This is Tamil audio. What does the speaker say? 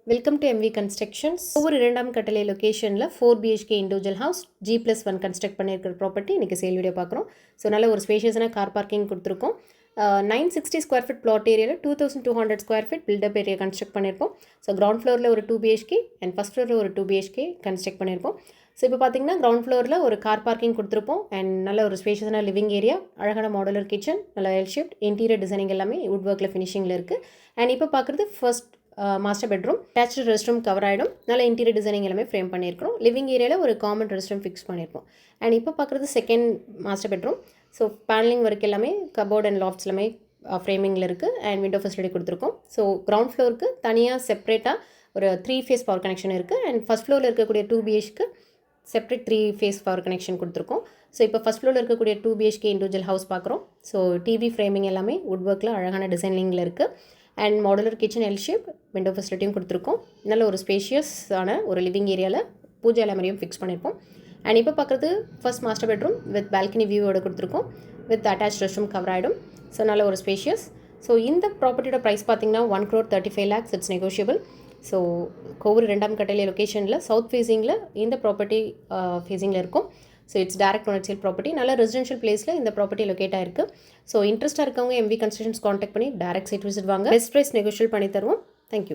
Welcome to MV constructions. ஒவ்வொரு இரண்டாம் கட்டளை லொக்கேஷனில் 4 BHK individual house G+1 construct பண்ணியிருக்கிற ப்ராப்பர்ட்டி இன்றைக்கி சேல் வீடியோ பார்க்குறோம். ஸோ நல்ல ஒரு ஸ்பேஷியஸான கார் பார்க்கிங் கொடுத்துருக்கோம். 960 ஸ்கொயர் ஃபீட் பிளாட் ஏரியாவில் 2200 square feet built up area construct பண்ணியிருப்போம். ஸோ கிரவுண்ட் ஃப்ளோரில் ஒரு 2 BHK அண்ட் ஃபஸ்ட் ஃப்ளோரில் ஒரு 2 BHK கன்ஸ்ட்ரக்ட் பண்ணியிருப்போம். ஸோ இப்போ பார்த்தீங்கன்னா கிரவுண்ட் ஃப்ளோரில் ஒரு கார் பார்க்கிங் கொடுத்துருப்போம் அண்ட் நல்ல ஒரு ஸ்பேஷியஸான லிவிங் ஏரியா, அழகான மாடுலர் கிச்சன், நல்ல எல் ஷேப்ட் இன்டீரியர் டிசைனிங் எல்லாமே வுட் ஒர்க்கில் ஃபினிஷிங்கில் இருக்குது. அண்ட் இப்போ பார்க்குறது first master bedroom, attached rest room cover ஆகிடும். நல்ல இன்டீரியர் டிசைனிங் எல்லாமே ஃப்ரேம் பண்ணியிருக்கிறோம். லிவிங் ஏரியாவில் ஒரு காமன் ரெஸ்ட் ரூம் ஃபிக்ஸ் பண்ணியிருப்போம். அண்ட் இப்போ பார்க்குறது second master bedroom. So panelling work எல்லாமே கபோர்ட் அண்ட் லாஃப்ட்ஸ் எல்லாமே ஃப்ரேமிங்கில் இருக்குது அண்ட் விண்டோ ஃபெசிலிட்டி கொடுத்துருக்கோம். ஸோ கிரவுண்ட் ஃப்ளோருக்கு தனியாக செப்பரேட்டாக ஒரு 3 ஃபேஸ் பவர் கனெக்ஷன் இருக்குது அண்ட் ஃபஸ்ட் ஃப்ளோரில் இருக்கக்கூடிய 2 BHK separate 3 phase power connection கொடுத்துருக்கோம். ஸோ இப்போ ஃபஸ்ட் ஃப்ளோரில் இருக்கக்கூடிய 2 BHK இண்டிவிஜுவல் ஹவுஸ் பார்க்குறோம். ஸோ டிவி ஃப்ரேமிங் எல்லாமே வுட் ஒர்க்கில் அழகான டிசைனிங்கில் இருக்குது அண்ட் modular kitchen L shape window ஃபெசிலிட்டியும் கொடுத்துருக்கோம். நல்ல ஒரு ஸ்பேஷியஸான ஒரு லிவிங் ஏரியாவில் பூஜை எல்லாமேயும் ஃபிக்ஸ் பண்ணியிருப்போம். அண்ட் இப்போ பார்க்குறது first master bedroom with balcony வியூவோட கொடுத்துருக்கோம். With attach rest room cover ஆகிடும். ஸோ நல்ல ஒரு ஸ்பேஷியஸ். ஸோ இந்த ப்ராப்பர்ட்டியோட ப்ரைஸ் பார்த்தீங்கன்னா 1,35 lakhs. It's negotiable. So Kovur இரண்டாம் கட்டளை லொக்கேஷனில் சவுத் ஃபேஸிங்கில் இந்த ப்ராப்பர்ட்டி ஃபேஸிங்கில் இருக்கும். So it's direct owner sale property. நல்ல ரெசிடென்ஷியல் பிளேஸில் இந்த ப்ராப்பர்ட்டி லொக்கேட் ஆயிருக்கு. ஸோ இன்ட்ரெஸ்ட்டாக இருக்கவங்க எம்வி கன்ஸ்ட்ரக்ஷன்ஸ் காண்டாக்ட் பண்ணி டைரக்ட் சைட் விசிட் வாங்க. பெஸ்ட் ப்ரைஸ் நெகோஷியல் பண்ணி தருவோம். தேங்க்யூ.